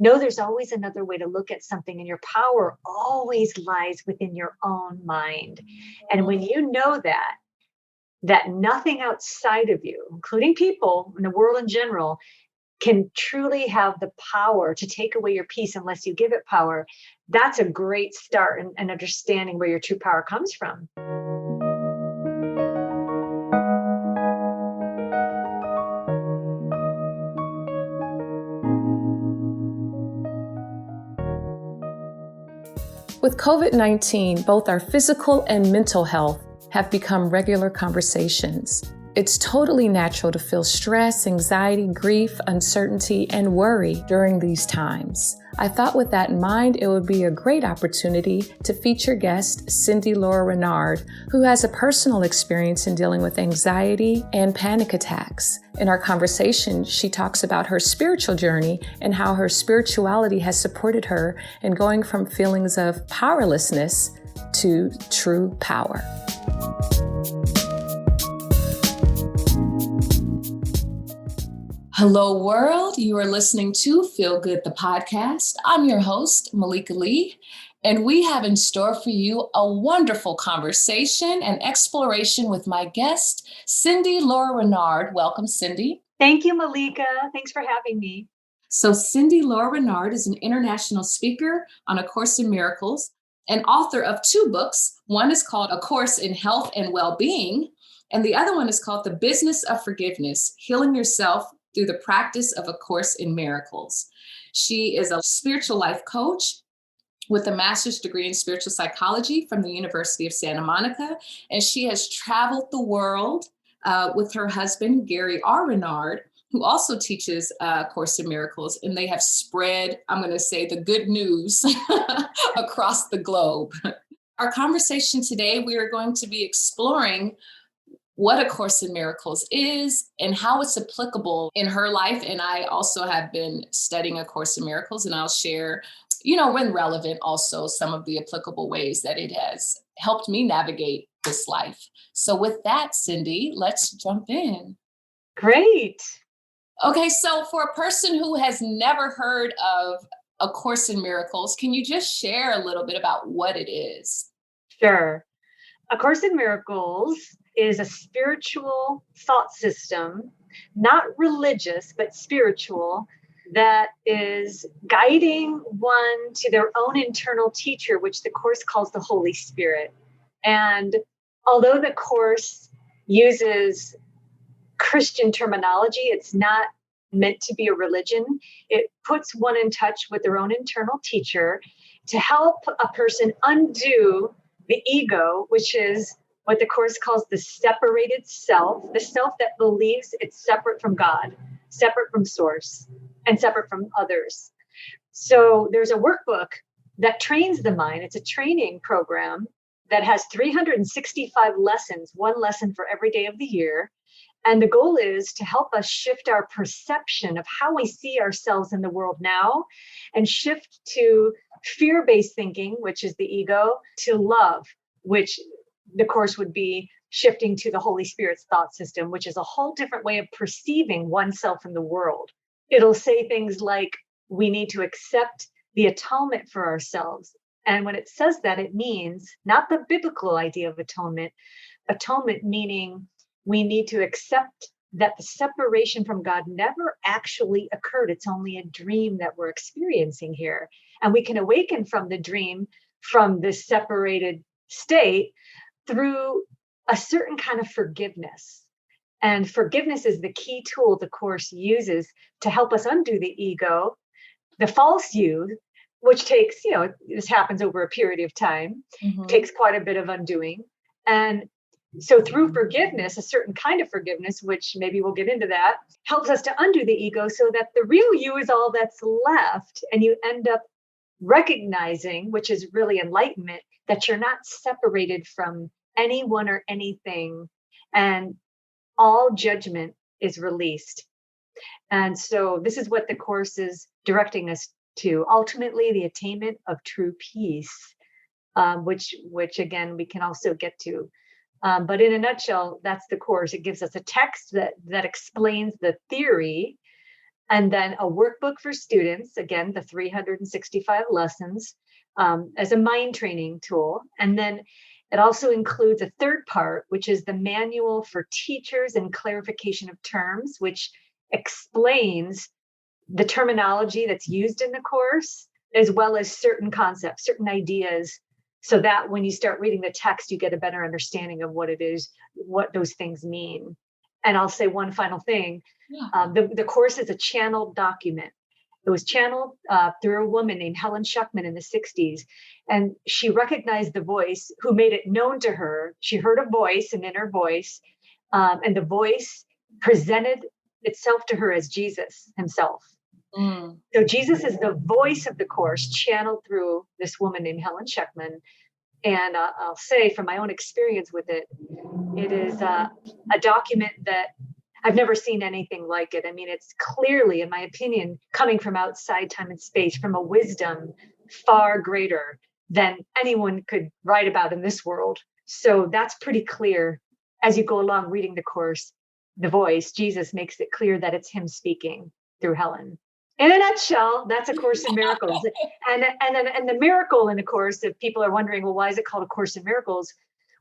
Know there's always another way to look at something, and your power always lies within your own mind. And when you know that nothing outside of you, including people in the world in general, can truly have the power to take away your peace unless you give it power, that's a great start in understanding where your true power comes from. With COVID-19, both our physical and mental health have become regular conversations. It's totally natural to feel stress, anxiety, grief, uncertainty, and worry during these times. I thought with that in mind, it would be a great opportunity to feature guest Lora Renard, who has a personal experience in dealing with anxiety and panic attacks. In our conversation, she talks about her spiritual journey and how her spirituality has supported her in going from feelings of powerlessness to true power. Hello, world. You are listening to Feel Good, the podcast. I'm your host, Malika Lee, and we have in store for you a wonderful conversation and exploration with my guest, Lora Renard. Welcome, Cindy. Thank you, Malika. Thanks for having me. So Lora Renard is an international speaker on A Course in Miracles and author of 2 books. One is called A Course in Health and Wellbeing, and the other one is called The Business of Forgiveness, Healing Yourself through the Practice of A Course in Miracles. She is a spiritual life coach with a master's degree in spiritual psychology from the University of Santa Monica, and she has traveled the world with her husband, Gary R. Renard, who also teaches A Course in Miracles, and they have spread, I'm going to say, the good news across the globe. Our conversation today, we are going to be exploring what A Course in Miracles is and how it's applicable in her life. And I also have been studying A Course in Miracles, and I'll share, when relevant, also some of the applicable ways that it has helped me navigate this life. So with that, Cindy, let's jump in. Great. Okay, so for a person who has never heard of A Course in Miracles, can you just share a little bit about what it is? Sure. A Course in Miracles is a spiritual thought system, not religious, but spiritual, that is guiding one to their own internal teacher, which the Course calls the Holy Spirit. And although the Course uses Christian terminology, it's not meant to be a religion. It puts one in touch with their own internal teacher to help a person undo the ego, which is what the Course calls the separated self, the self that believes it's separate from God, separate from source, and separate from others. So there's a workbook that trains the mind. It's a training program that has 365 lessons, one lesson for every day of the year. And the goal is to help us shift our perception of how we see ourselves in the world now, and shift to fear-based thinking, which is the ego, to love, which the Course would be shifting to the Holy Spirit's thought system, which is a whole different way of perceiving oneself in the world. It'll say things like, we need to accept the atonement for ourselves. And when it says that, it means not the biblical idea of atonement meaning we need to accept that the separation from God never actually occurred. It's only a dream that we're experiencing here. And we can awaken from the dream, from this separated state, through a certain kind of forgiveness. And forgiveness is the key tool the Course uses to help us undo the ego, the false you, which takes, this happens over a period of time, takes quite a bit of undoing. And so through forgiveness, a certain kind of forgiveness, which maybe we'll get into that, helps us to undo the ego so that the real you is all that's left. And you end up recognizing, which is really enlightenment, that you're not separated from anyone or anything, and all judgment is released. And so this is what the Course is directing us to, ultimately the attainment of true peace, which again, we can also get to. But in a nutshell, that's the Course. It gives us a text that explains the theory, and then a workbook for students, again, the 365 lessons, as a mind training tool. And then it also includes a third part, which is the manual for teachers and clarification of terms, which explains the terminology that's used in the course, as well as certain concepts, certain ideas, so that when you start reading the text, you get a better understanding of what it is, what those things mean. And I'll say one final thing. The course is a channeled document. It was channeled through a woman named Helen Schuckman in the 60s. And she recognized the voice who made it known to her. She heard a voice, an inner voice, and the voice presented itself to her as Jesus himself. So Jesus is the voice of the course channeled through this woman named Helen Schuckman. And I'll say from my own experience with it, it is a document that I've never seen anything like it. I mean, it's clearly, in my opinion, coming from outside time and space, from a wisdom far greater than anyone could write about in this world. So that's pretty clear as you go along reading the course. The voice, Jesus, makes it clear that it's him speaking through Helen. In a nutshell, that's A Course in Miracles. And the miracle in the course, if people are wondering, well, why is it called A Course in Miracles?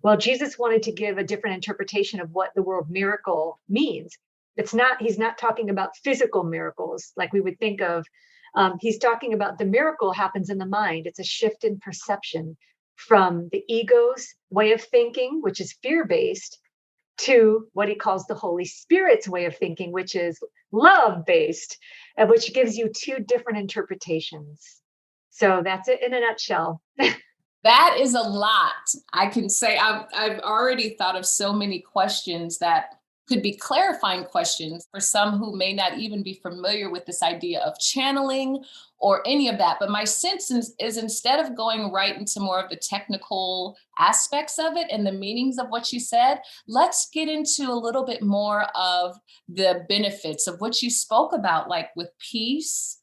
Well, Jesus wanted to give a different interpretation of what the word miracle means. He's not talking about physical miracles like we would think of. He's talking about the miracle happens in the mind. It's a shift in perception from the ego's way of thinking, which is fear-based, to what he calls the Holy Spirit's way of thinking, which is love-based, which gives you two different interpretations. So that's it in a nutshell. That is a lot. I can say I've already thought of so many questions that could be clarifying questions for some who may not even be familiar with this idea of channeling or any of that. But my sense is instead of going right into more of the technical aspects of it and the meanings of what you said, let's get into a little bit more of the benefits of what you spoke about, like with peace.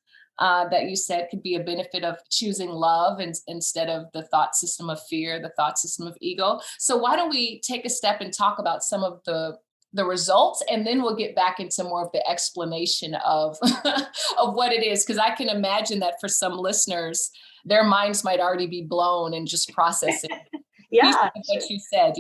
That you said could be a benefit of choosing love instead of the thought system of fear, the thought system of ego. So why don't we take a step and talk about some of the results, and then we'll get back into more of the explanation of of what it is, because I can imagine that for some listeners, their minds might already be blown and just processing Yeah. what you said,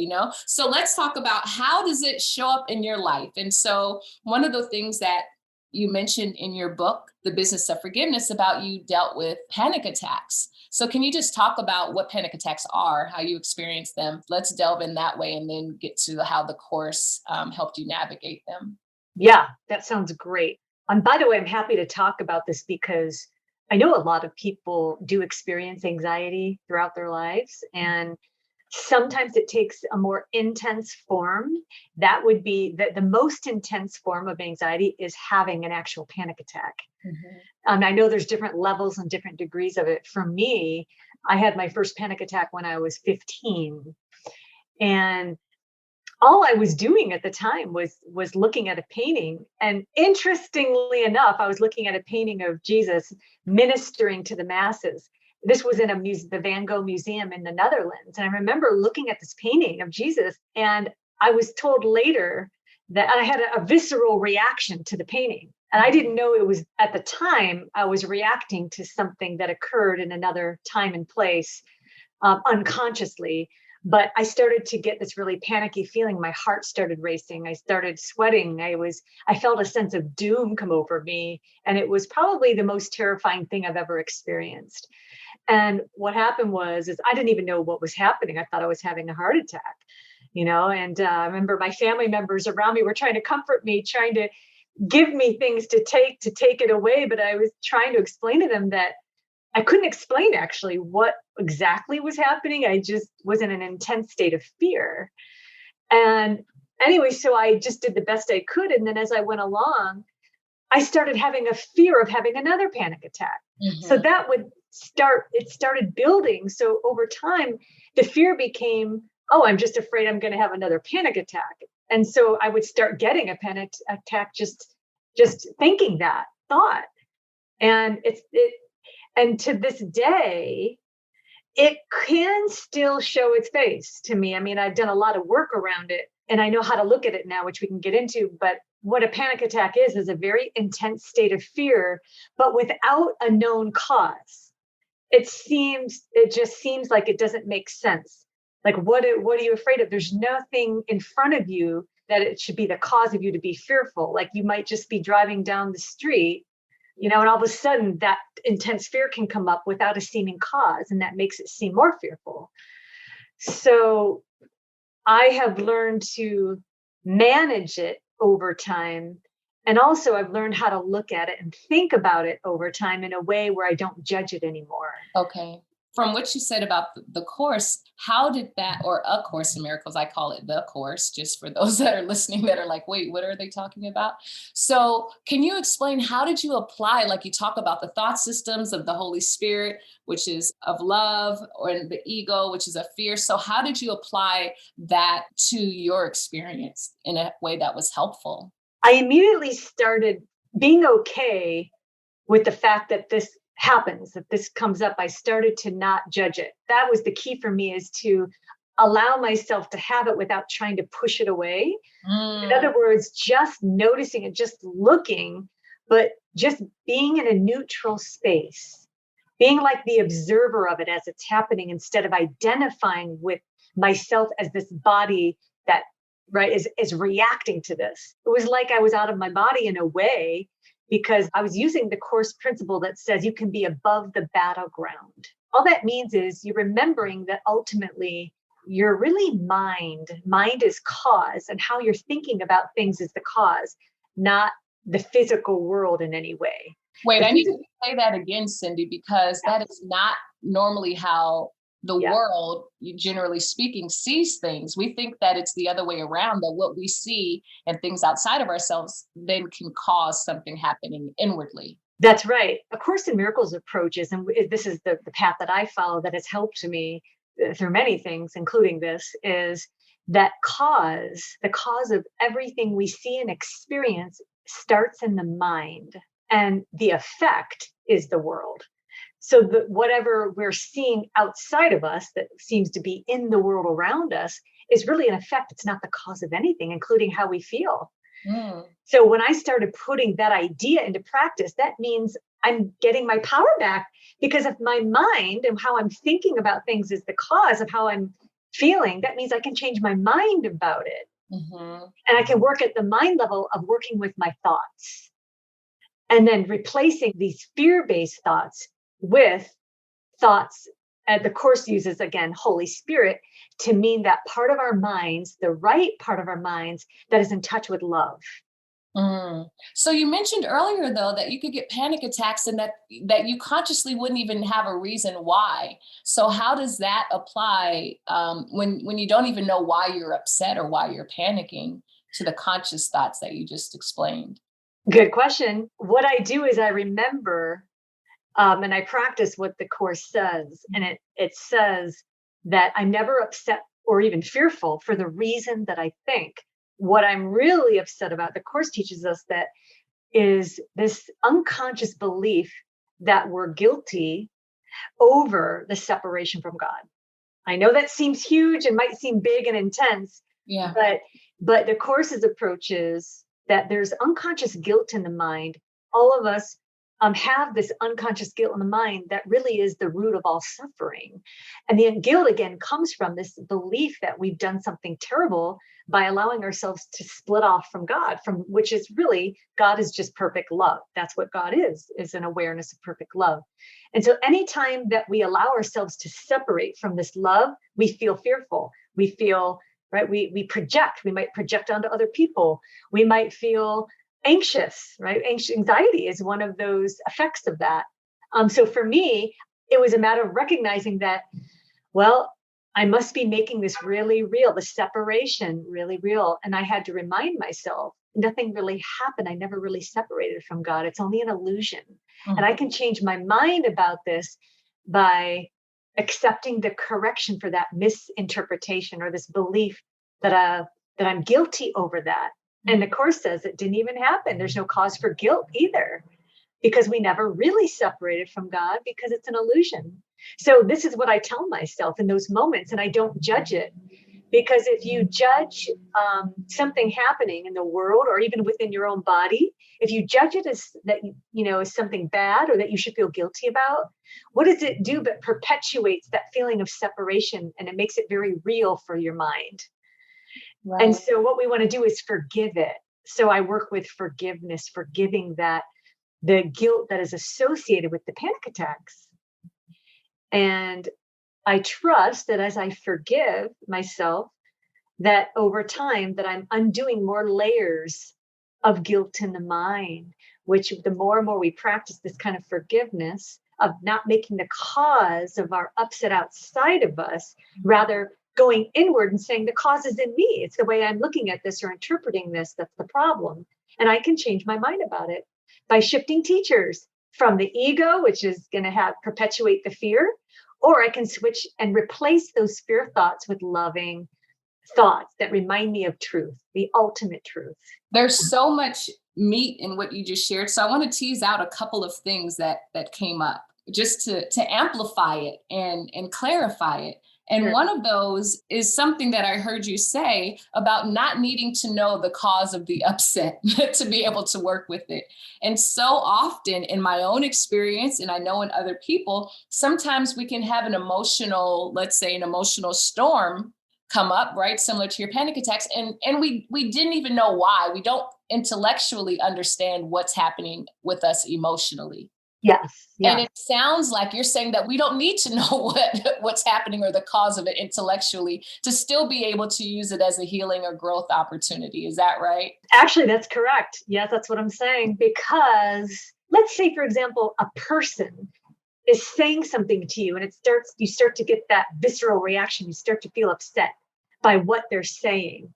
So let's talk about how does it show up in your life. And so one of the things that you mentioned in your book, The Business of Forgiveness, about you dealt with panic attacks. So can you just talk about what panic attacks are, how you experience them? Let's delve in that way and then get to how the course helped you navigate them. Yeah, that sounds great. And by the way, I'm happy to talk about this because I know a lot of people do experience anxiety throughout their lives, and sometimes it takes a more intense form. That would be the most intense form of anxiety is having an actual panic attack. I know there's different levels and different degrees of it. For me, I had my first panic attack when I was 15. And all I was doing at the time was looking at a painting. And interestingly enough, I was looking at a painting of Jesus ministering to the masses. This was in the Van Gogh Museum in the Netherlands. And I remember looking at this painting of Jesus, and I was told later that I had a visceral reaction to the painting. And I didn't know it was, at the time, I was reacting to something that occurred in another time and place, unconsciously. But I started to get this really panicky feeling. My heart started racing. I started sweating. I felt a sense of doom come over me. And it was probably the most terrifying thing I've ever experienced. And what happened is I didn't even know what was happening. I thought I was having a heart attack, and I remember my family members around me were trying to comfort me, trying to give me things to take it away. But I was trying to explain to them that I couldn't explain actually what exactly was happening. I just was in an intense state of fear. And anyway, so I just did the best I could. And then as I went along, I started having a fear of having another panic attack. So that it started building. So over time, the fear became, oh, I'm just afraid I'm going to have another panic attack. And so I would start getting a panic attack just thinking that thought. And and to this day, it can still show its face to me. I mean, I've done a lot of work around it and I know how to look at it now, which we can get into, but what a panic attack is a very intense state of fear, but without a known cause. It just seems like it doesn't make sense. Like, what are you afraid of? There's nothing in front of you that it should be the cause of you to be fearful. Like, you might just be driving down the street, and all of a sudden that intense fear can come up without a seeming cause, and that makes it seem more fearful. So I have learned to manage it over time. And also I've learned how to look at it and think about it over time in a way where I don't judge it anymore. Okay. From what you said about the course, how did that, or A Course in Miracles, I call it the course, just for those that are listening that are like, wait, what are they talking about? So can you explain, how did you apply, like you talk about the thought systems of the Holy Spirit, which is of love, or the ego, which is of fear. So how did you apply that to your experience in a way that was helpful? I immediately started being okay with the fact that this happens, that this comes up. I started to not judge it. That was the key for me, is to allow myself to have it without trying to push it away. In other words, just noticing it, just looking, but just being in a neutral space, being like the observer of it as it's happening, instead of identifying with myself as this body that is reacting to this. It was like I was out of my body in a way, because I was using the course principle that says you can be above the battleground. All that means is you're remembering that ultimately you're really mind. Mind is cause, and how you're thinking about things is the cause, not the physical world in any way. Wait, I need to say that again, Cindy, because that is not normally how the world, generally speaking, sees things. We think that it's the other way around, that what we see and things outside of ourselves then can cause something happening inwardly. That's right. A Course in Miracles approaches, and this is the path that I follow that has helped me through many things, including this, is that the cause of everything we see and experience starts in the mind, and the effect is the world. So whatever we're seeing outside of us that seems to be in the world around us is really an effect. It's not the cause of anything, including how we feel. So when I started putting that idea into practice, that means I'm getting my power back, because if my mind and how I'm thinking about things is the cause of how I'm feeling, that means I can change my mind about it. And I can work at the mind level of working with my thoughts, and then replacing these fear-based thoughts with thoughts. The Course uses, again, Holy Spirit to mean that part of our minds, the right part of our minds, that is in touch with love. So you mentioned earlier, though, that you could get panic attacks, and that you consciously wouldn't even have a reason why. So how does that apply when you don't even know why you're upset or why you're panicking, to the conscious thoughts that you just explained? Good question. What I do is I remember, and I practice what the Course says. And it says that I'm never upset or even fearful for the reason that I think. What I'm really upset about, the Course teaches us, that is this unconscious belief that we're guilty over the separation from God. I know that seems huge and might seem big and intense, but the Course's approach is that there's unconscious guilt in the mind. All of us have this unconscious guilt in the mind that really is the root of all suffering. And the guilt, again, comes from this belief that we've done something terrible by allowing ourselves to split off from God, from which is really, God is just perfect love. That's what God is an awareness of perfect love. And so anytime that we allow ourselves to separate from this love, we feel fearful. We feel, right? We project. We might project onto other people. We might feel anxious, right? Anxiety is one of those effects of that. So for me, it was a matter of recognizing that, well, I must be making this really real, the separation really real. And I had to remind myself, nothing really happened. I never really separated from God. It's only an illusion. And I can change my mind about this by accepting the correction for that misinterpretation, or this belief that I'm guilty over that. And the Course says it didn't even happen. There's no cause for guilt either, because we never really separated from God, because it's an illusion. So this is what I tell myself in those moments, and I don't judge it, Because if you judge something happening in the world or even within your own body, if you judge it as that, as something bad or that you should feel guilty about, what does it do but perpetuates that feeling of separation, and it makes it very real for your mind. Right. And so what we want to do is forgive it. So I work with forgiveness, forgiving the guilt that is associated with the panic attacks. And I trust that as I forgive myself, that over time that I'm undoing more layers of guilt in the mind, which the more and more we practice this kind of forgiveness of not making the cause of our upset outside of us, rather going inward and saying the cause is in me. It's the way I'm looking at this or interpreting this that's the problem. And I can change my mind about it by shifting teachers from the ego, which is going to perpetuate the fear, or I can switch and replace those fear thoughts with loving thoughts that remind me of truth, the ultimate truth. There's so much meat in what you just shared. So I want to tease out a couple of things that came up just to amplify it and clarify it. And one of those is something that I heard you say about not needing to know the cause of the upset to be able to work with it. And so often in my own experience, and I know in other people, sometimes we can have an emotional, let's say an emotional storm come up, right? Similar to your panic attacks. And we didn't even know why. We don't intellectually understand what's happening with us emotionally. Yes. Yeah. And it sounds like you're saying that we don't need to know what's happening or the cause of it intellectually to still be able to use it as a healing or growth opportunity. Is that right? Actually, that's correct. Yes, that's what I'm saying. Because let's say, for example, a person is saying something to you and you start to get that visceral reaction. You start to feel upset by what they're saying.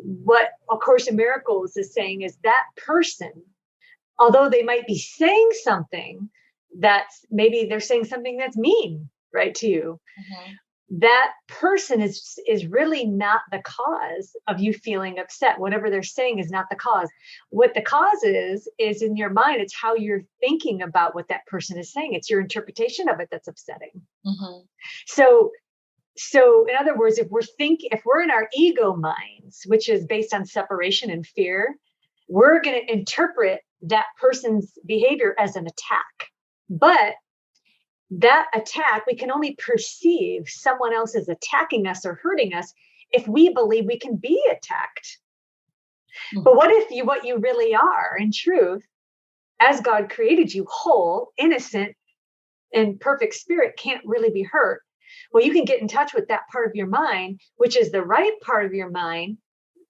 What A Course in Miracles is saying is that person, although they might be saying something that's maybe they're saying something that's mean, right, to you, that person is really not the cause of you feeling upset. Whatever they're saying is not the cause. What the cause is in your mind. It's how you're thinking about what that person is saying. It's your interpretation of it that's upsetting. So in other words, if we're in our ego minds, which is based on separation and fear, we're going to interpret that person's behavior as an attack. But that attack, we can only perceive someone else as attacking us or hurting us if we believe we can be attacked. But what if what you really are in truth, as God created you, whole, innocent, and perfect spirit, can't really be hurt? Well, you can get in touch with that part of your mind, which is the right part of your mind,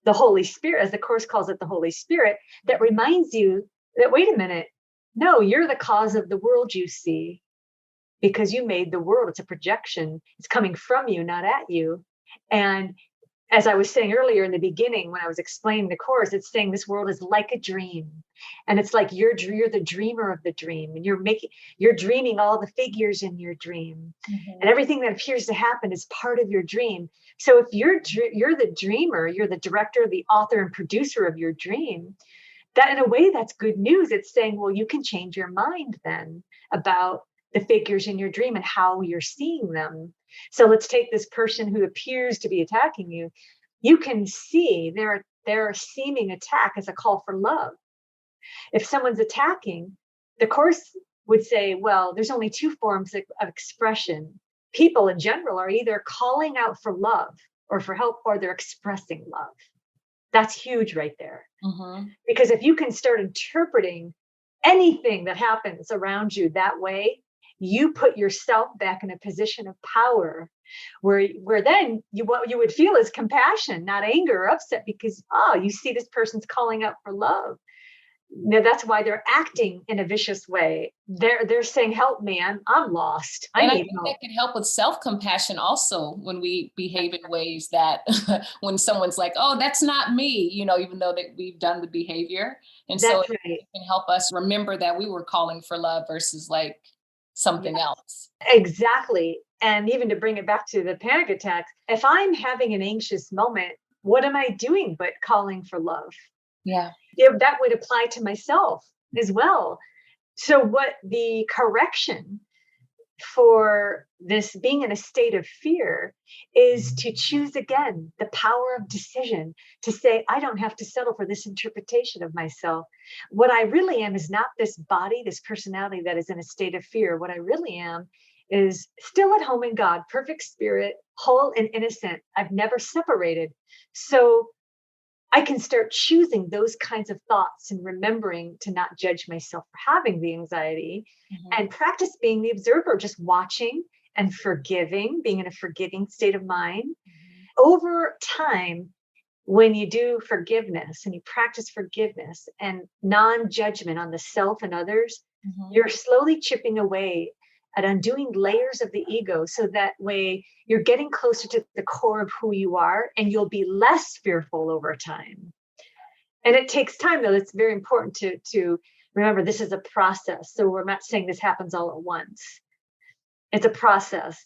the Holy Spirit, as the Course calls it, the Holy Spirit, that reminds you that, wait a minute, no, you're the cause of the world you see because you made the world. It's a projection. It's coming from you, not at you. And as I was saying earlier in the beginning, when I was explaining the Course, it's saying this world is like a dream. And it's like you're the dreamer of the dream, and you're dreaming all the figures in your dream. And everything that appears to happen is part of your dream. So if you're the dreamer, you're the director, the author, and producer of your dream, that in a way, that's good news. It's saying, well, you can change your mind then about the figures in your dream and how you're seeing them. So let's take this person who appears to be attacking you. You can see their seeming attack as a call for love. If someone's attacking, the Course would say, well, there's only two forms of expression. People in general are either calling out for love or for help, or they're expressing love. That's huge right there. Because if you can start interpreting anything that happens around you that way, you put yourself back in a position of power where then what you would feel is compassion, not anger or upset, because, you see this person's calling out for love. Now, that's why they're acting in a vicious way. They're saying, help me, I'm lost. I think that can help with self-compassion also when we behave in ways that when someone's like, oh, that's not me, even though that we've done the behavior. And so it can help us remember that we were calling for love versus like something else. Exactly. And even to bring it back to the panic attacks, if I'm having an anxious moment, what am I doing but calling for love? Yeah. That would apply to myself as well. So what the correction for this being in a state of fear is to choose again the power of decision, to say, I don't have to settle for this interpretation of myself. What I really am is not this body, this personality that is in a state of fear. What I really am is still at home in God, perfect spirit, whole and innocent. I've never separated. So I can start choosing those kinds of thoughts and remembering to not judge myself for having the anxiety and practice being the observer, just watching and forgiving, being in a forgiving state of mind. Over time, when you do forgiveness and you practice forgiveness and non-judgment on the self and others, you're slowly chipping away at undoing layers of the ego, so that way you're getting closer to the core of who you are, and you'll be less fearful over time. And it takes time, though. It's very important to remember this is a process. So we're not saying this happens all at once. It's a process.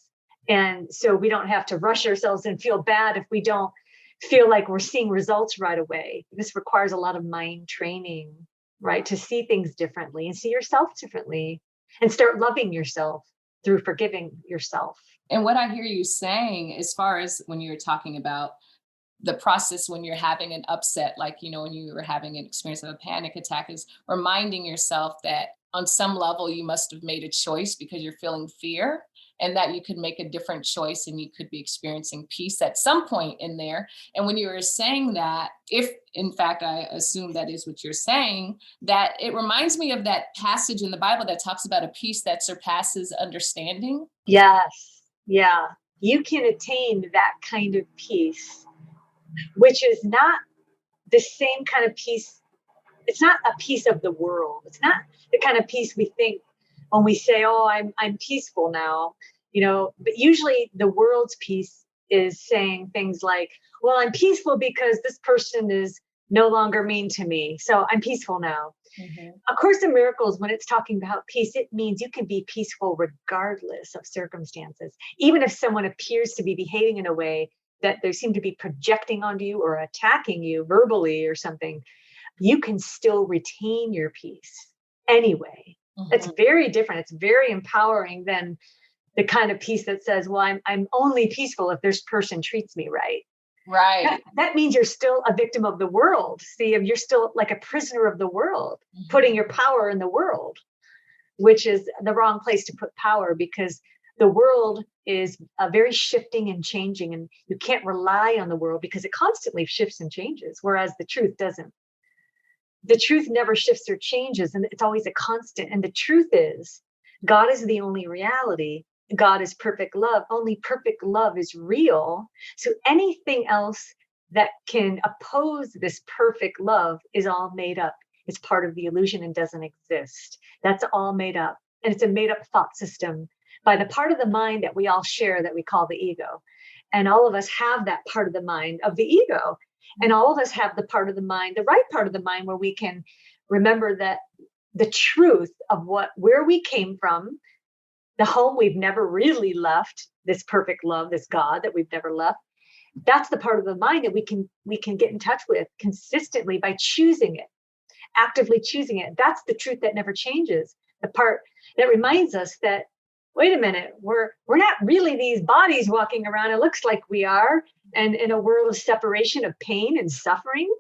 And so we don't have to rush ourselves and feel bad if we don't feel like we're seeing results right away. This requires a lot of mind training, right? To see things differently and see yourself differently, and start loving yourself through forgiving yourself. And what I hear you saying, as far as when you're talking about the process when you're having an upset, like, when you were having an experience of a panic attack, is reminding yourself that on some level you must have made a choice because you're feeling fear, and that you could make a different choice and you could be experiencing peace at some point in there. And when you were saying that, if in fact, I assume that is what you're saying, that it reminds me of that passage in the Bible that talks about a peace that surpasses understanding. Yes. Yeah. You can attain that kind of peace, which is not the same kind of peace. It's not a piece of the world. It's not the kind of peace we think when we say, oh, I'm peaceful now, but usually the world's peace is saying things like, well, I'm peaceful because this person is no longer mean to me, so I'm peaceful now. A Course in Miracles, when it's talking about peace, it means you can be peaceful regardless of circumstances. Even if someone appears to be behaving in a way that they seem to be projecting onto you or attacking you verbally or something, you can still retain your peace anyway. It's very different. It's very empowering than the kind of peace that says, well, I'm only peaceful if this person treats me right. Right. That means you're still a victim of the world. See, if you're still like a prisoner of the world, putting your power in the world, which is the wrong place to put power, because the world is very shifting and changing, and you can't rely on the world because it constantly shifts and changes, whereas the truth doesn't. The truth never shifts or changes, and it's always a constant. And the truth is, God is the only reality. God is perfect love. Only perfect love is real. So anything else that can oppose this perfect love is all made up. It's part of the illusion and doesn't exist. That's all made up. And it's a made up thought system by the part of the mind that we all share that we call the ego. And all of us have that part of the mind of the ego. And all of us have the part of the mind, the right part of the mind, where we can remember that the truth of where we came from, the home we've never really left, this perfect love, this God that we've never left. That's the part of the mind that we can get in touch with consistently by choosing it, actively choosing it. That's the truth that never changes. The part that reminds us that, wait a minute, we're not really these bodies walking around. It looks like we are. And in a world of separation, of pain and suffering,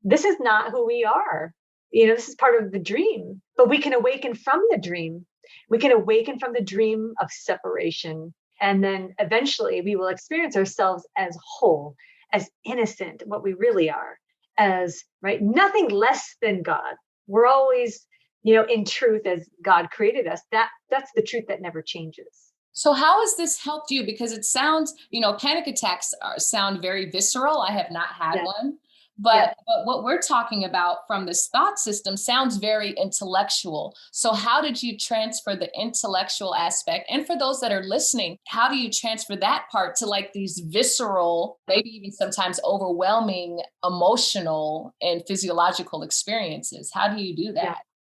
this is not who we are. This is part of the dream, but we can awaken from the dream. We can awaken from the dream of separation. And then eventually we will experience ourselves as whole, as innocent, what we really are, as nothing less than God. We're always, in truth as God created us. That's the truth that never changes. So how has this helped you? Because it sounds, panic attacks sound very visceral. I have not had one. But what we're talking about from this thought system sounds very intellectual. So how did you transfer the intellectual aspect? And for those that are listening, how do you transfer that part to like these visceral, maybe even sometimes overwhelming emotional and physiological experiences? How do you do that?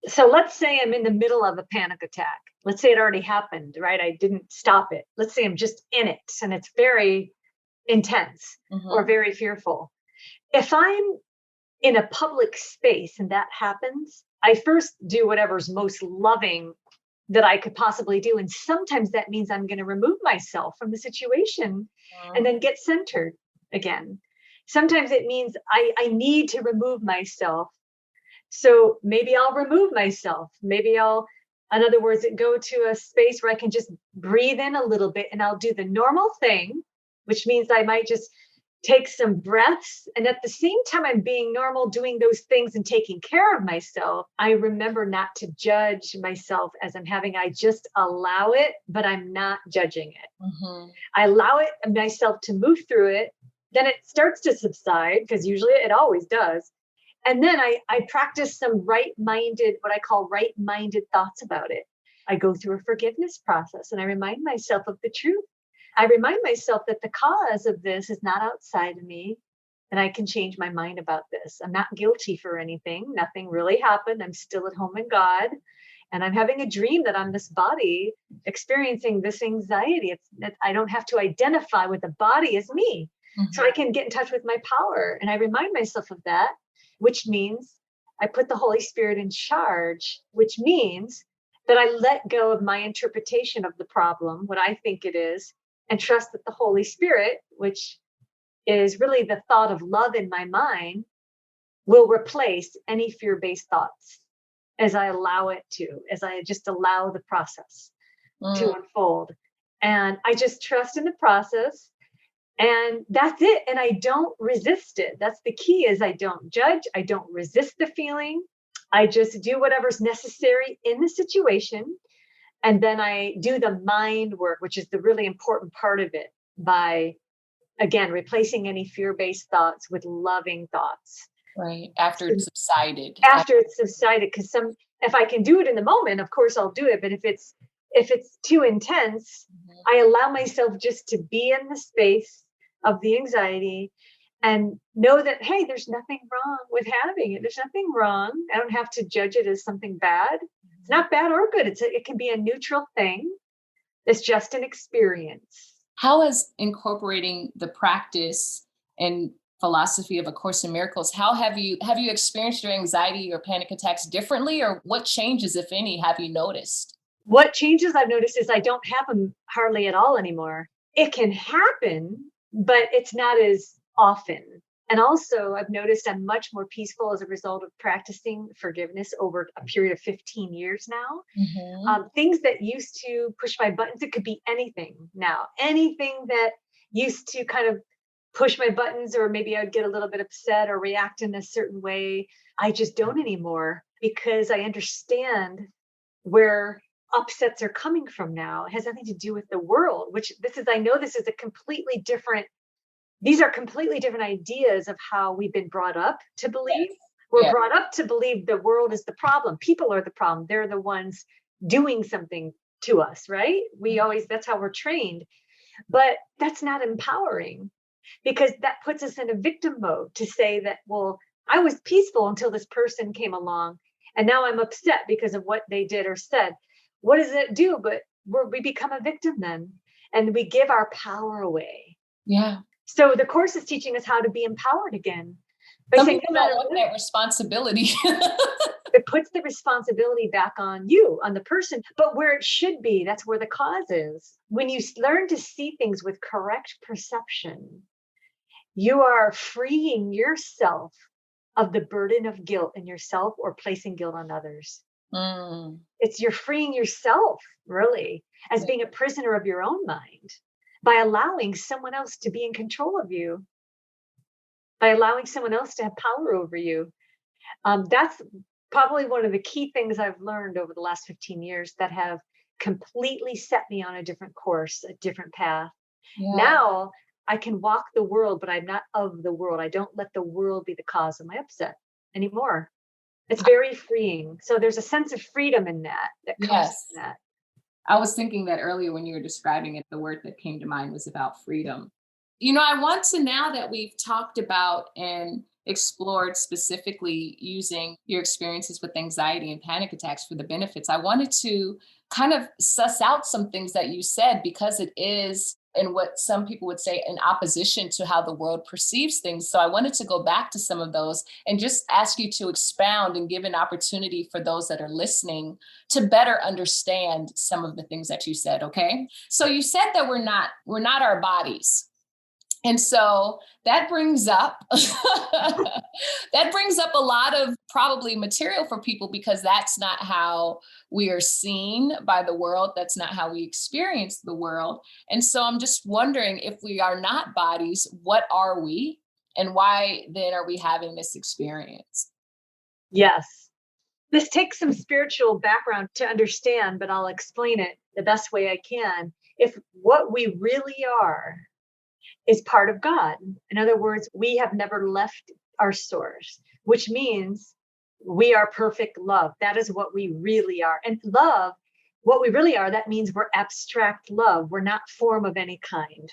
Yeah. So let's say I'm in the middle of a panic attack. Let's say it already happened, right? I didn't stop it. Let's say I'm just in it and it's very intense or very fearful. If I'm in a public space and that happens, I first do whatever's most loving that I could possibly do. And sometimes that means I'm going to remove myself from the situation and then get centered again. Sometimes it means I need to remove myself. So maybe I'll remove myself. Maybe I'll, in other words, go to a space where I can just breathe in a little bit and I'll do the normal thing, which means I might just take some breaths. And at the same time, I'm being normal, doing those things and taking care of myself. I remember not to judge myself as I'm having, I just allow it, but I'm not judging it. I allow it myself to move through it. Then it starts to subside, because usually it always does. And then I practice some right-minded, what I call right-minded thoughts about it. I go through a forgiveness process and I remind myself of the truth. I remind myself that the cause of this is not outside of me, and I can change my mind about this. I'm not guilty for anything. Nothing really happened. I'm still at home in God, and I'm having a dream that I'm this body experiencing this anxiety. It's that I don't have to identify with the body as me. So I can get in touch with my power. And I remind myself of that, which means I put the Holy Spirit in charge, which means that I let go of my interpretation of the problem, what I think it is, and trust that the Holy Spirit, which is really the thought of love in my mind, will replace any fear-based thoughts as I allow it to, as I just allow the process to unfold. And I just trust in the process, and that's it. And I don't resist it. That's the key, is I don't judge. I don't resist the feeling. I just do whatever's necessary in the situation. And then I do the mind work, which is the really important part of it, by, again, replacing any fear-based thoughts with loving thoughts. Right. After it's subsided. After it's subsided, because if I can do it in the moment, of course I'll do it. But if it's too intense, I allow myself just to be in the space of the anxiety and know that, hey, there's nothing wrong with having it. There's nothing wrong. I don't have to judge it as something bad. It's not bad or good. It can be a neutral thing. It's just an experience. How has incorporating the practice and philosophy of A Course in Miracles, how have you experienced your anxiety or panic attacks differently, or what changes, if any, have you noticed? What changes I've noticed is I don't have them hardly at all anymore. It can happen, but it's not as often. And also, I've noticed I'm much more peaceful as a result of practicing forgiveness over a period of 15 years now. Things that used to push my buttons, it could be anything now. Anything that used to kind of push my buttons, or maybe I'd get a little bit upset or react in a certain way, I just don't anymore, because I understand where upsets are coming from now. It has nothing to do with the world, I know this is a completely different, these are completely different ideas of how we've been brought up to believe. Yes. We're brought up to believe the world is the problem. People are the problem. They're the ones doing something to us, right? That's how we're trained. But that's not empowering, because that puts us in a victim mode to say that, well, I was peaceful until this person came along, and now I'm upset because of what they did or said. What does it do? But we become a victim then, and we give our power away. Yeah. So the Course is teaching us how to be empowered again. Some people don't want that responsibility. It puts the responsibility back on you, on the person, but where it should be, that's where the cause is. When you learn to see things with correct perception, you are freeing yourself of the burden of guilt in yourself or placing guilt on others. You're freeing yourself, really, as being a prisoner of your own mind, by allowing someone else to be in control of you, by allowing someone else to have power over you. That's probably one of the key things I've learned over the last 15 years that have completely set me on a different course, a different path. Yeah. Now I can walk the world, but I'm not of the world. I don't let the world be the cause of my upset anymore. It's very freeing. So there's a sense of freedom in that comes from that. I was thinking that earlier when you were describing it, the word that came to mind was about freedom. I want to, now that we've talked about and explored specifically using your experiences with anxiety and panic attacks for the benefits, I wanted to kind of suss out some things that you said, because it is in what some people would say in opposition to how the world perceives things. So I wanted to go back to some of those and just ask you to expound and give an opportunity for those that are listening to better understand some of the things that you said. Okay. So you said that we're not our bodies. And so that brings up that brings up a lot of probably material for people, because that's not how we are seen by the world. That's not how we experience the world. And so I'm just wondering, if we are not bodies, what are we? And why then are we having this experience? Yes. This takes some spiritual background to understand, but I'll explain it the best way I can. If what we really are is part of God. In other words, we have never left our source, which means we are perfect love. That is what we really are. And love, what we really are, that means we're abstract love. We're not form of any kind.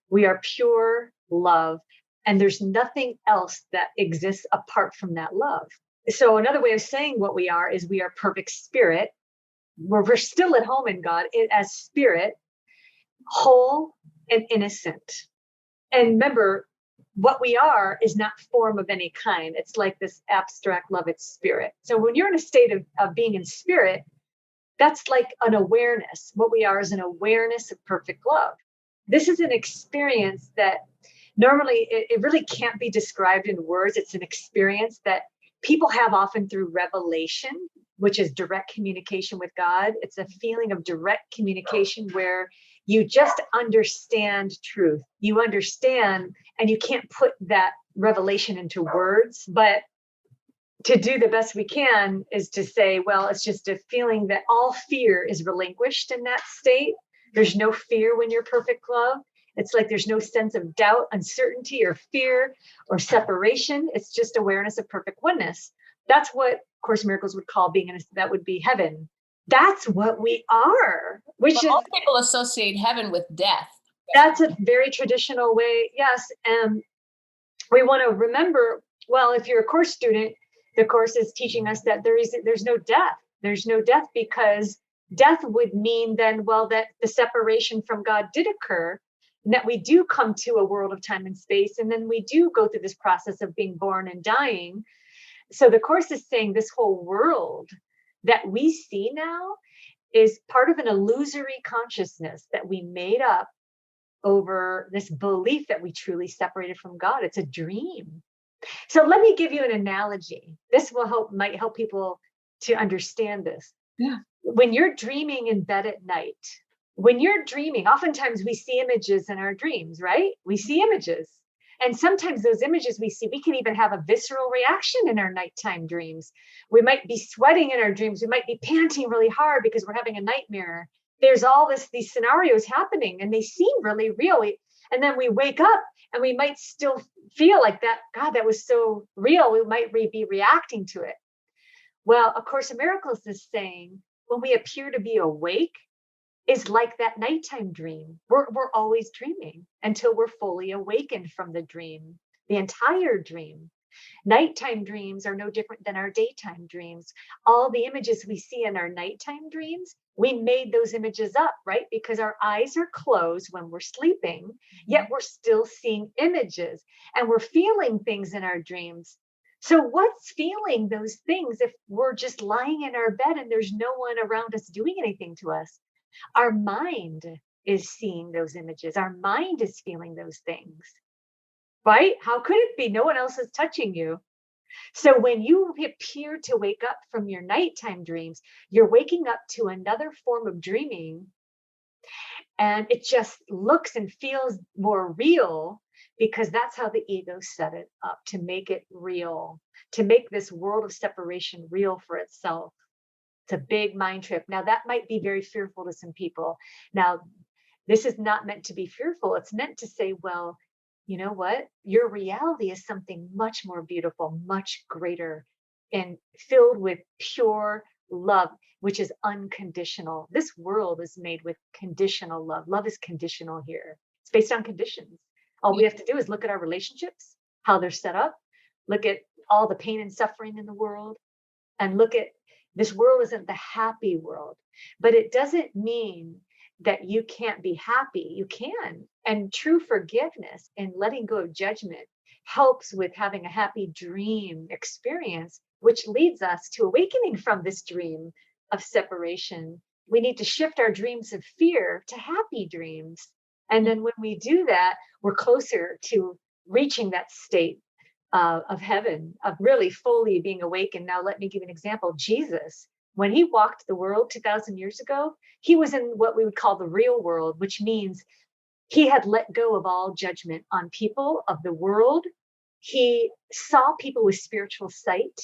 We are pure love. And there's nothing else that exists apart from that love. So another way of saying what we are is we are perfect spirit. We're still at home in God as spirit, whole and innocent. And remember, what we are is not form of any kind. It's like this abstract love, it's spirit. So when you're in a state of being in spirit, that's like an awareness. What we are is an awareness of perfect love. This is an experience that normally it really can't be described in words. It's an experience that people have often through revelation, which is direct communication with God. It's a feeling of direct communication where you just understand truth. You understand, and you can't put that revelation into words, but to do the best we can is to say, well, it's just a feeling that all fear is relinquished in that state. There's no fear when you're perfect love. It's like there's no sense of doubt, uncertainty, or fear, or separation. It's just awareness of perfect oneness. That's what Course in Miracles would call being that would be heaven. That's what we are, which is most people associate heaven with death. That's a very traditional way. Yes. And we want to remember, well, if you're a course student, the course is teaching us that there's no death. There's no death, because death would mean then, well, that the separation from God did occur, and that we do come to a world of time and space. And then we do go through this process of being born and dying. So the course is saying this whole world that we see now is part of an illusory consciousness that we made up over this belief that we truly separated from God. It's a dream. So let me give you an analogy. This might help people to understand this. Yeah. When you're dreaming in bed at night, when you're dreaming, oftentimes we see images in our dreams, right? We see images. And sometimes those images we see, we can even have a visceral reaction in our nighttime dreams. We might be sweating in our dreams. We might be panting really hard because we're having a nightmare. There's all these scenarios happening, and they seem really real. And then we wake up and we might still feel like that, God, that was so real. We might be reacting to it. Well, A Course in Miracles is saying when we appear to be awake, is like that nighttime dream. We're always dreaming until we're fully awakened from the dream, the entire dream. Nighttime dreams are no different than our daytime dreams. All the images we see in our nighttime dreams, we made those images up, right? Because our eyes are closed when we're sleeping, yet we're still seeing images, and we're feeling things in our dreams. So what's feeling those things if we're just lying in our bed and there's no one around us doing anything to us? Our mind is seeing those images. Our mind is feeling those things, right? How could it be? No one else is touching you. So when you appear to wake up from your nighttime dreams, you're waking up to another form of dreaming, and it just looks and feels more real, because that's how the ego set it up, to make it real, to make this world of separation real for itself. It's a big mind trip. Now, that might be very fearful to some people. Now, this is not meant to be fearful. It's meant to say, well, you know what? Your reality is something much more beautiful, much greater, and filled with pure love, which is unconditional. This world is made with conditional love. Love is conditional here. It's based on conditions. All we have to do is look at our relationships, how they're set up, look at all the pain and suffering in the world, and look at this world isn't the happy world. But it doesn't mean that you can't be happy. You can. And true forgiveness and letting go of judgment helps with having a happy dream experience, which leads us to awakening from this dream of separation. We need to shift our dreams of fear to happy dreams. And then when we do that, we're closer to reaching that state of heaven, of really fully being awakened. Now, let me give you an example. Jesus, when he walked the world 2,000 years ago, he was in what we would call the real world, which means he had let go of all judgment on people of the world. He saw people with spiritual sight,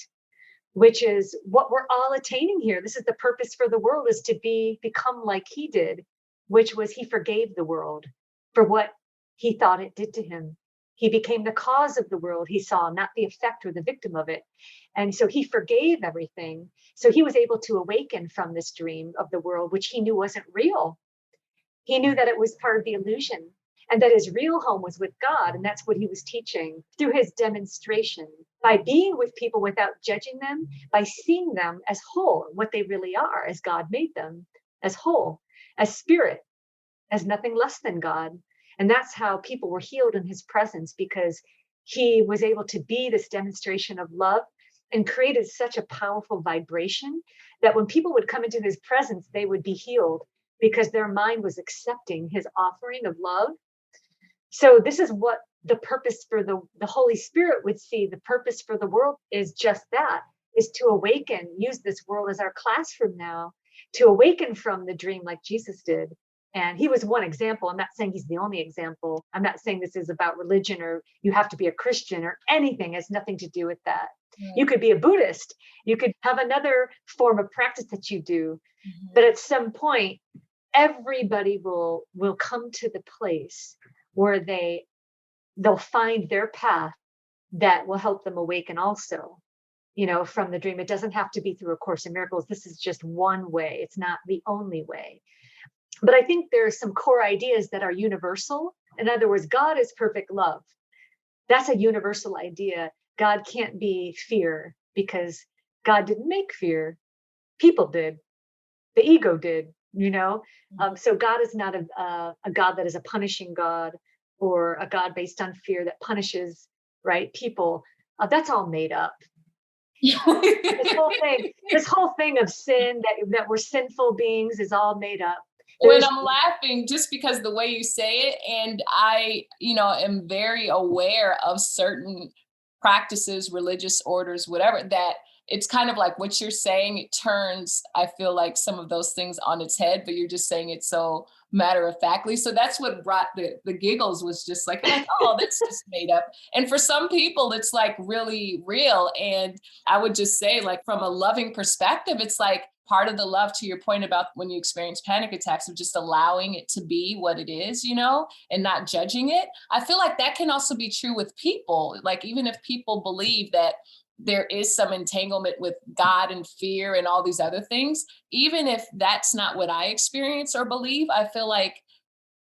which is what we're all attaining here. This is the purpose for the world, is to become like he did, which was he forgave the world for what he thought it did to him. He became the cause of the world he saw, not the effect or the victim of it. And so he forgave everything. So he was able to awaken from this dream of the world, which he knew wasn't real. He knew that it was part of the illusion and that his real home was with God. And that's what he was teaching through his demonstration, by being with people without judging them, by seeing them as whole, what they really are, as God made them, as whole, as spirit, as nothing less than God. And that's how people were healed in his presence, because he was able to be this demonstration of love and created such a powerful vibration that when people would come into his presence, they would be healed because their mind was accepting his offering of love. So this is what the purpose for the Holy Spirit would see. The purpose for the world is just that, is to awaken, use this world as our classroom now, to awaken from the dream like Jesus did. And he was one example. I'm not saying he's the only example. I'm not saying this is about religion or you have to be a Christian or anything. It has nothing to do with that. Yeah. You could be a Buddhist. You could have another form of practice that you do. Mm-hmm. But at some point, everybody will come to the place where they'll find their path that will help them awaken also, from the dream. It doesn't have to be through A Course in Miracles. This is just one way. It's not the only way. But I think there are some core ideas that are universal. In other words, God is perfect love. That's a universal idea. God can't be fear because God didn't make fear. People did. The ego did, So God is not a God that is a punishing God or a God based on fear that punishes, right, people. That's all made up. This whole thing of sin, that we're sinful beings, is all made up. When I'm laughing, just because the way you say it, and I, am very aware of certain practices, religious orders, whatever, that it's kind of like what you're saying, it turns, I feel like, some of those things on its head, but you're just saying it so matter of factly. So that's what brought the giggles, was just like, oh, that's just made up. And for some people, it's like really real. And I would just say, like, from a loving perspective, it's like part of the love, to your point about when you experience panic attacks, of just allowing it to be what it is, and not judging it. I feel like that can also be true with people. Like, even if people believe that there is some entanglement with God and fear and all these other things, even if that's not what I experience or believe, I feel like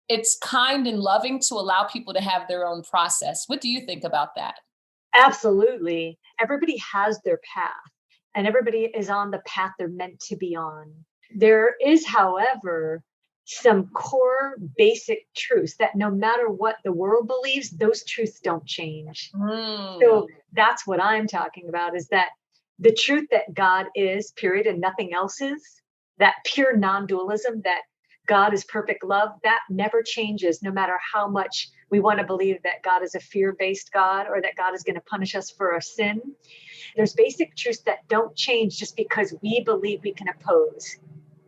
it's kind and loving to allow people to have their own process. What do you think about that? Absolutely. Everybody has their path, and everybody is on the path they're meant to be on. There is, however, some core basic truths that no matter what the world believes, those truths don't change. So that's what I'm talking about, is that the truth that God is, period, and nothing else is, that pure non-dualism, that God is perfect love, that never changes, no matter how much we want to believe that God is a fear-based God or that God is going to punish us for our sin. There's basic truths that don't change just because we believe we can oppose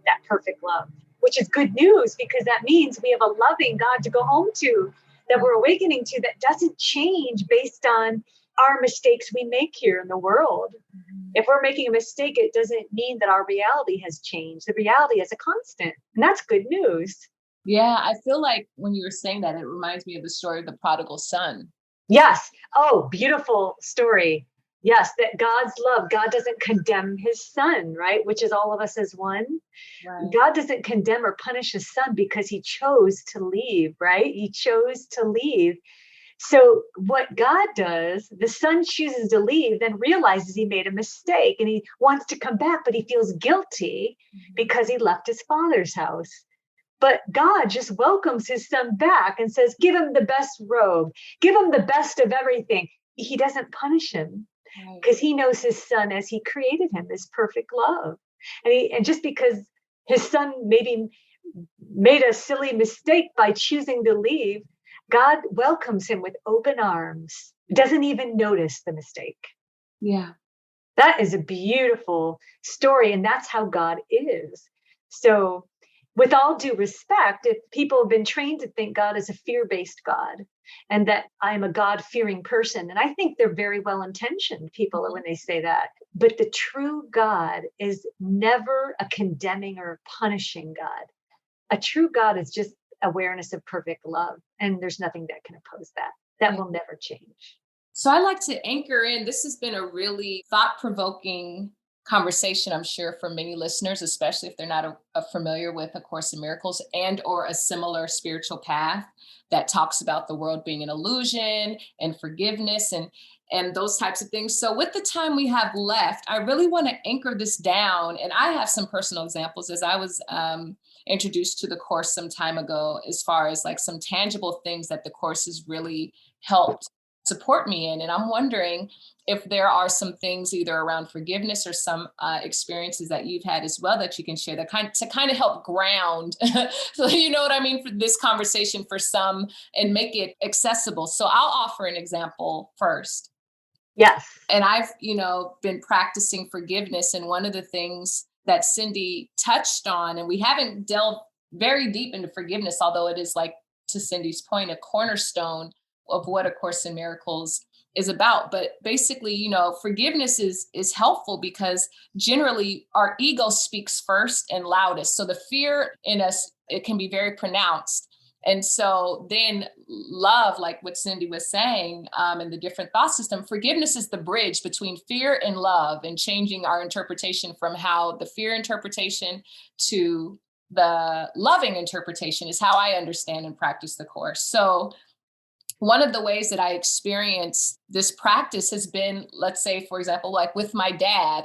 that perfect love, which is good news, because that means we have a loving God to go home to, that we're awakening to, that doesn't change based on our mistakes we make here in the world. If we're making a mistake, it doesn't mean that our reality has changed. The reality is a constant, and that's good news. Yeah, I feel like when you were saying that, it reminds me of the story of the prodigal son. Yes. Oh, beautiful story. Yes, that God's love, God doesn't condemn his son, right? Which is all of us as one. Right. God doesn't condemn or punish his son because he chose to leave, right? He chose to leave. So what God does, the son chooses to leave, then realizes he made a mistake and he wants to come back, but he feels guilty because he left his father's house. But God just welcomes his son back and says, give him the best robe, give him the best of everything. He doesn't punish him because he knows his son as he created him, is perfect love. And just because his son maybe made a silly mistake by choosing to leave, God welcomes him with open arms, doesn't even notice the mistake. Yeah. That is a beautiful story. And that's how God is. So, with all due respect, if people have been trained to think God is a fear-based God and that I'm a God-fearing person, and I think they're very well-intentioned people when they say that, but the true God is never a condemning or punishing God. A true God is just awareness of perfect love, and there's nothing that can oppose that. That will never change. So I like to anchor in. This has been a really thought-provoking conversation, I'm sure, for many listeners, especially if they're not familiar with A Course in Miracles and or a similar spiritual path that talks about the world being an illusion and forgiveness and those types of things. So with the time we have left, I really want to anchor this down. And I have some personal examples as I was introduced to the Course some time ago, as far as like some tangible things that the Course has really helped support me in. And I'm wondering if there are some things either around forgiveness or some experiences that you've had as well that you can share that kind of help ground, so you know what I mean, for this conversation for some and make it accessible. So I'll offer an example first. Yes. And I've, been practicing forgiveness. And one of the things that Cindy touched on, and we haven't delved very deep into forgiveness, although it is, like, to Cindy's point, a cornerstone of what A Course in Miracles is about. But basically, forgiveness is helpful because generally our ego speaks first and loudest. So the fear in us, it can be very pronounced. And so then love, like what Cindy was saying, and the different thought system, forgiveness is the bridge between fear and love, and changing our interpretation from how the fear interpretation to the loving interpretation is how I understand and practice the Course. So one of the ways that I experience this practice has been, let's say, for example, like with my dad,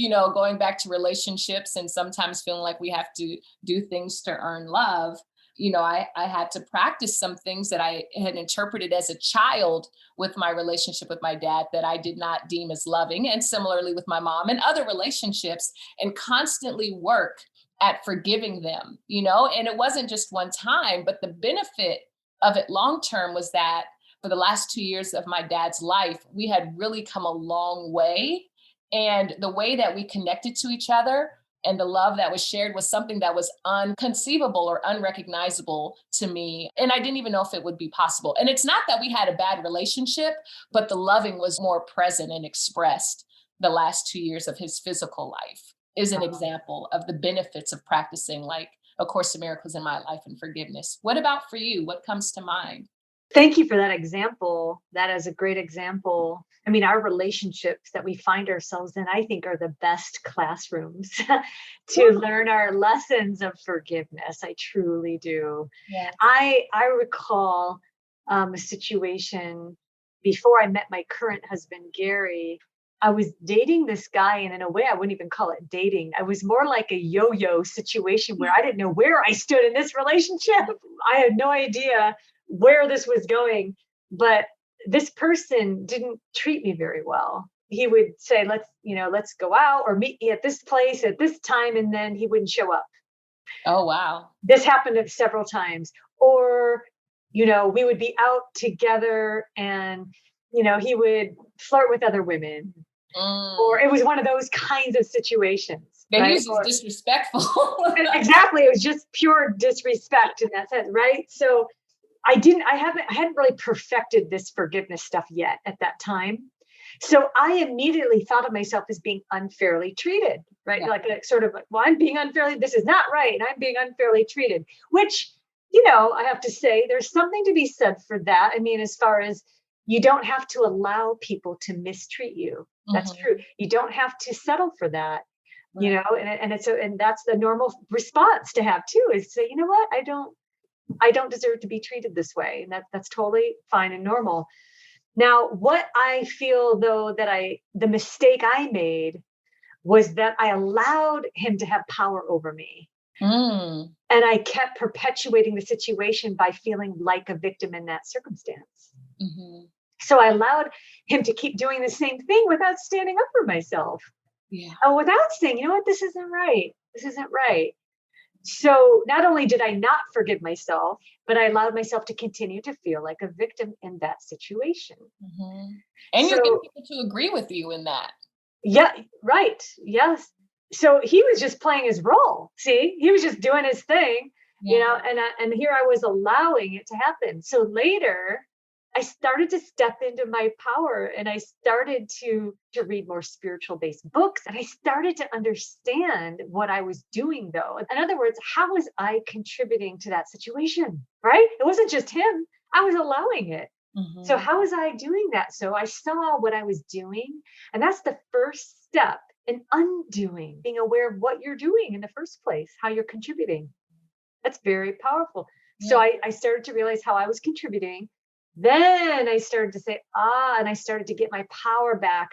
going back to relationships and sometimes feeling like we have to do things to earn love. I had to practice some things that I had interpreted as a child with my relationship with my dad that I did not deem as loving, and similarly with my mom and other relationships, and constantly work at forgiving them, and it wasn't just one time, but the benefit of it long term was that for the last 2 years of my dad's life, we had really come a long way. And the way that we connected to each other and the love that was shared was something that was unconceivable or unrecognizable to me. And I didn't even know if it would be possible. And it's not that we had a bad relationship, but the loving was more present and expressed the last 2 years of his physical life is an example of the benefits of practicing like A Course in Miracles in my life and forgiveness. What about for you? What comes to mind? Thank you for that example. That is a great example. I mean, our relationships that we find ourselves in, I think, are the best classrooms to learn our lessons of forgiveness. I truly do. Yeah. I recall a situation before I met my current husband, Gary. I was dating this guy, and in a way, I wouldn't even call it dating. I was more like a yo-yo situation where I didn't know where I stood in this relationship. I had no idea where this was going, but this person didn't treat me very well. He would say, let's go out or meet me at this place at this time. And then he wouldn't show up. Oh, wow. This happened several times. Or, we would be out together and, he would flirt with other women. Or it was one of those kinds of situations. Maybe right? It was disrespectful. Exactly. It was just pure disrespect in that sense. Right. So I hadn't really perfected this forgiveness stuff yet at that time. So I immediately thought of myself as being unfairly treated, right? Yeah. Like I'm being unfairly, this is not right. And I'm being unfairly treated, which, I have to say there's something to be said for that. I mean, as far as you don't have to allow people to mistreat you. That's true. You don't have to settle for that, right. And that's the normal response to have too, is to say, you know what, I don't deserve to be treated this way. And that's totally fine and normal. Now, what I feel though the mistake I made was that I allowed him to have power over me. Mm. And I kept perpetuating the situation by feeling like a victim in that circumstance. Mm-hmm. So I allowed him to keep doing the same thing without standing up for myself. Yeah. Without saying, you know what, this isn't right. This isn't right. So not only did I not forgive myself, but I allowed myself to continue to feel like a victim in that situation. Mm-hmm. And you're getting So, people to agree with you in that. yeah, right. Yes. So he was just playing his role. See, he was just doing his thing, Yeah. and here I was allowing it to happen. So later, I started to step into my power, and I started to read more spiritual based books, and I started to understand what I was doing though. In other words, how was I contributing to that situation? Right? It wasn't just him. I was allowing it. So Mm-hmm. how was I doing that? So I saw what I was doing, and that's the first step in undoing, being aware of what you're doing in the first place, how you're contributing. That's very powerful. So Yeah. I started to realize how I was contributing. Then I started to say, and I started to get my power back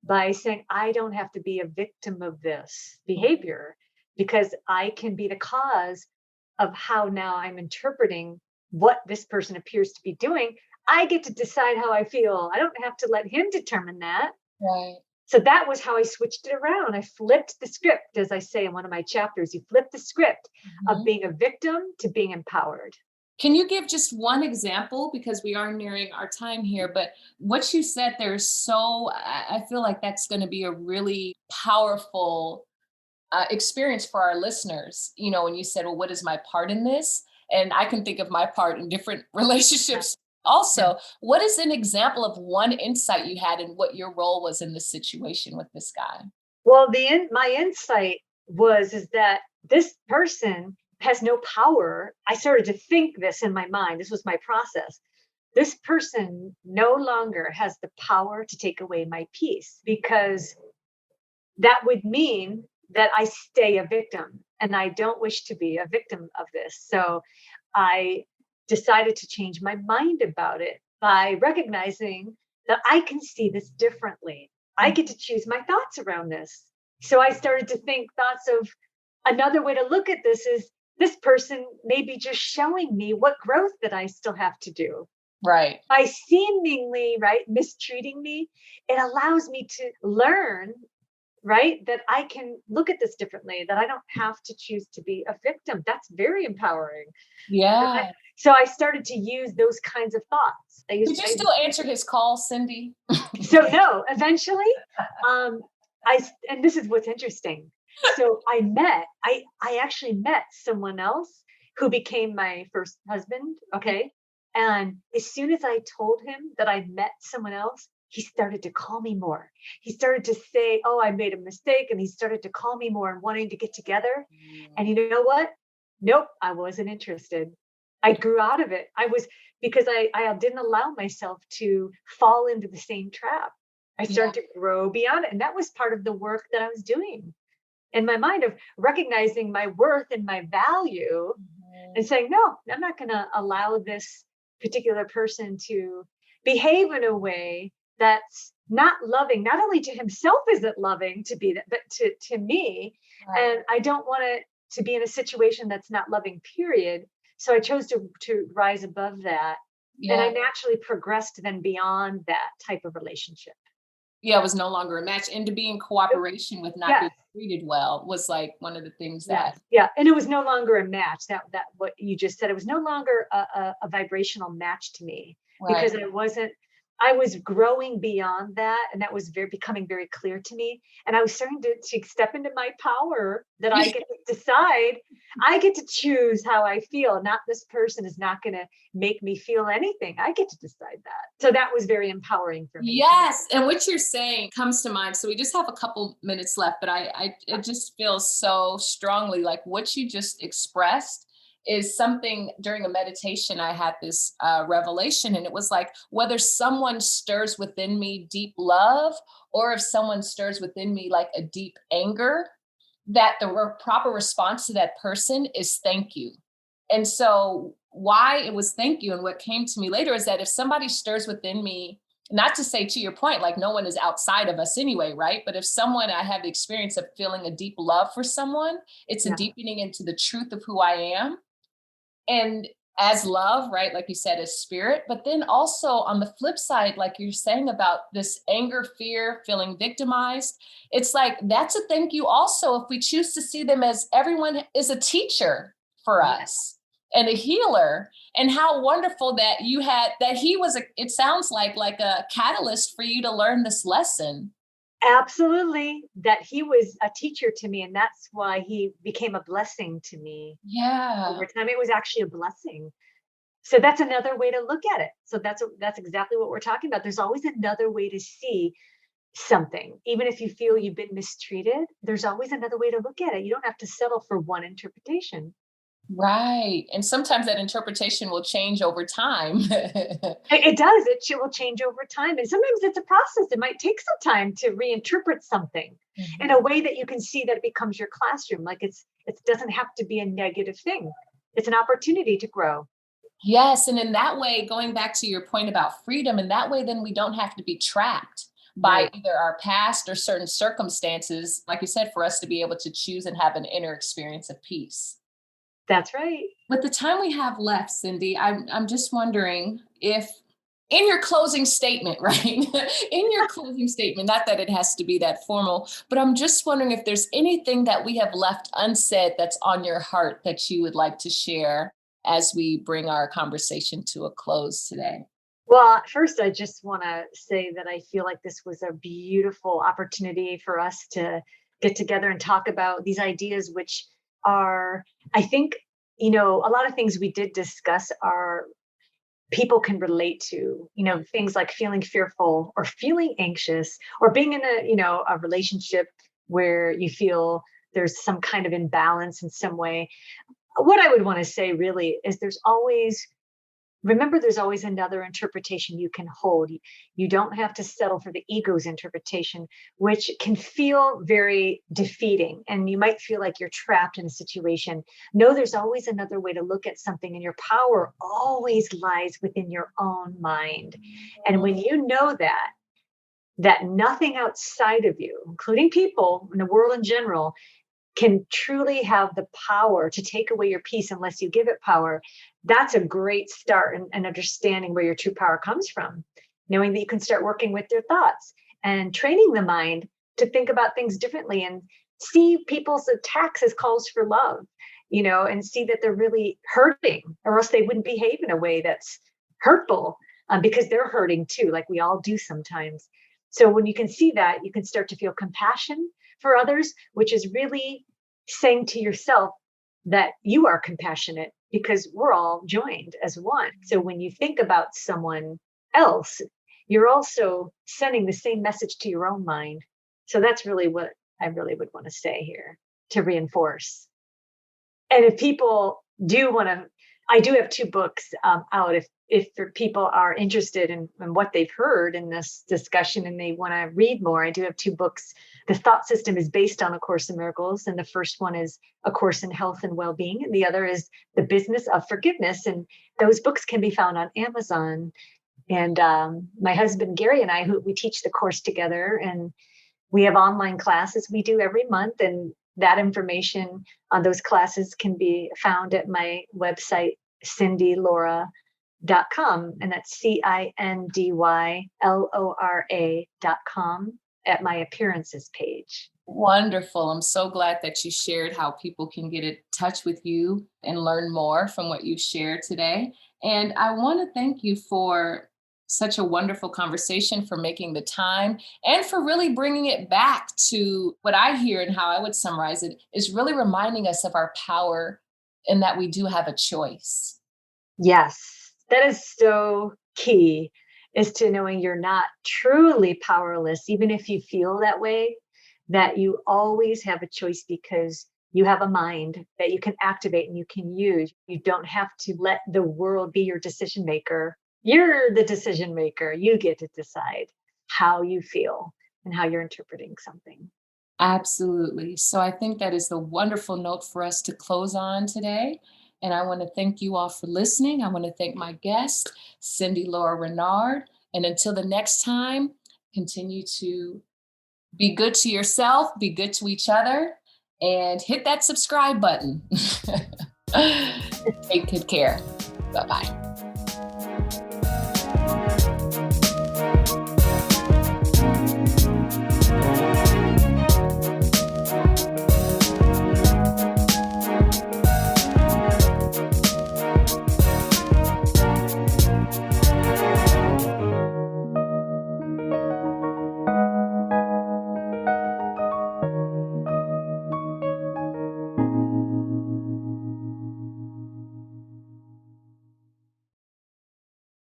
by saying, I don't have to be a victim of this behavior because I can be the cause of how now I'm interpreting what this person appears to be doing. I get to decide how I feel. I don't have to let him determine that. Right. So that was how I switched it around. I flipped the script, as I say in one of my chapters. You flip the script of Mm-hmm. being a victim to being empowered. Can you give just one example, because we are nearing our time here, but what you said there is so, I feel like that's going to be a really powerful experience for our listeners. You know, when you said, well, what is my part in this? And I can think of my part in different relationships Yeah. also. What is an example of one insight you had in what your role was in this situation with this guy? Well, my insight was is that this person has no power. I started to think this in my mind. This was my process. This person no longer has the power to take away my peace because that would mean that I stay a victim, and I don't wish to be a victim of this. So I decided to change my mind about it by recognizing that I can see this differently. I get to choose my thoughts around this. So I started to think thoughts of another way to look at this is this person may be just showing me what growth that I still have to do. Right. By seemingly, right, mistreating me, it allows me to learn, right, that I can look at this differently, that I don't have to choose to be a victim. That's very empowering. Yeah. So I started to use those kinds of thoughts. Did you still answer his call, Cindy? So no, eventually, um, and this is what's interesting. So I actually met someone else who became my first husband. Okay. And as soon as I told him that I met someone else, he started to call me more. He started to say, oh, I made a mistake. And he started to call me more and wanting to get together. And you know what? Nope, I wasn't interested. I grew out of it. Because I didn't allow myself to fall into the same trap. I Yeah. started to grow beyond it. And that was part of the work that I was doing in my mind of recognizing my worth and my value Mhm. and saying, no, I'm not going to allow this particular person to behave in a way that's not loving. Not only to himself is it loving to be that, but to me. Right. And I don't want it to be in a situation that's not loving, period. So I chose to rise above that. And I Yeah. naturally progressed then beyond that type of relationship. Yeah, it was no longer a match. And to be in cooperation with not being Yes. treated well was like one of the things Yes. that, Yeah. And it was no longer a match. That what you just said, it was no longer a vibrational match to me right. because I was growing beyond that. And that was becoming very clear to me. And I was starting to step into my power that I get to decide. I get to choose how I feel. Not this person is not going to make me feel anything. I get to decide that. So that was very empowering for me. Yes, and what you're saying comes to mind. So we just have a couple minutes left, but it just feels so strongly like what you just expressed is something during a meditation. I had this revelation, and it was like whether someone stirs within me deep love, or if someone stirs within me like a deep anger, that the proper response to that person is thank you. And so why it was thank you, and what came to me later is that if somebody stirs within me not to say, to your point, like no one is outside of us anyway, right? But if someone, I have the experience of feeling a deep love for someone, it's a Yeah, deepening into the truth of who I am. And as love, right? Like you said, as spirit. But then also on the flip side, like you're saying about this anger, fear, feeling victimized, it's like that's a thank you also if we choose to see them as everyone is a teacher for yeah. us and a healer. And how wonderful that you had that he was it sounds like a catalyst for you to learn this lesson. Absolutely. That he was a teacher to me, and that's why he became a blessing to me Yeah. over time. It was actually a blessing. So that's another way to look at it. So that's exactly what we're talking about. There's always another way to see something. Even if you feel you've been mistreated, there's always another way to look at it. You don't have to settle for one interpretation. Right. And sometimes that interpretation will change over time. It does. Will change over time. And sometimes it's a process. It might take some time to reinterpret something in a Mhm. way that you can see that it becomes your classroom. Like it doesn't have to be a negative thing. It's an opportunity to grow. Yes, and in that way, going back to your point about freedom, in that way, then we don't have to be trapped by Right. either our past or certain circumstances, like you said, for us to be able to choose and have an inner experience of peace. That's right. With the time we have left, Cindy, I'm just wondering if in your closing statement, right? In your closing statement, not that it has to be that formal, but I'm just wondering if there's anything that we have left unsaid that's on your heart that you would like to share as we bring our conversation to a close today. Well, first, I just want to say that I feel like this was a beautiful opportunity for us to get together and talk about these ideas, which are, I think, a lot of things we did discuss are people can relate to, things like feeling fearful or feeling anxious or being in a relationship where you feel there's some kind of imbalance in some way. What I would want to say really is there's always another interpretation you can hold. You don't have to settle for the ego's interpretation, which can feel very defeating. And you might feel like you're trapped in a situation. No, there's always another way to look at something, and your power always lies within your own mind. And when you know that nothing outside of you, including people in the world in general, can truly have the power to take away your peace unless you give it power, that's a great start in understanding where your true power comes from. Knowing that you can start working with your thoughts and training the mind to think about things differently and see people's attacks as calls for love, and see that they're really hurting, or else they wouldn't behave in a way that's hurtful, because they're hurting too, like we all do sometimes. So when you can see that, you can start to feel compassion for others, which is really saying to yourself that you are compassionate because we're all joined as one. So when you think about someone else, you're also sending the same message to your own mind. So that's really what I really would want to say here to reinforce. And if people do want to, I do have two books out. If people are interested in what they've heard in this discussion and they want to read more, I do have two books. The Thought System is based on A Course in Miracles, and the first one is A Course in Health and Wellbeing, and the other is The Business of Forgiveness. And those books can be found on Amazon. And my husband Gary and I, who we teach the course together, and we have online classes we do every month, and that information on those classes can be found at my website, cindylora.com. And that's CINDYLORA.com, at my appearances page. Wonderful. I'm so glad that you shared how people can get in touch with you and learn more from what you've shared today. And I want to thank you for such a wonderful conversation, for making the time, and for really bringing it back to what I hear and how I would summarize it is really reminding us of our power and that we do have a choice. Yes, that is so key, is to knowing you're not truly powerless, even if you feel that way, that you always have a choice because you have a mind that you can activate and you can use. You don't have to let the world be your decision maker. You're the decision maker. You get to decide how you feel and how you're interpreting something. Absolutely. So I think that is the wonderful note for us to close on today. And I want to thank you all for listening. I want to thank my guest, Cindy Lora Renard. And until the next time, continue to be good to yourself, be good to each other, and hit that subscribe button. Take good care. Bye-bye.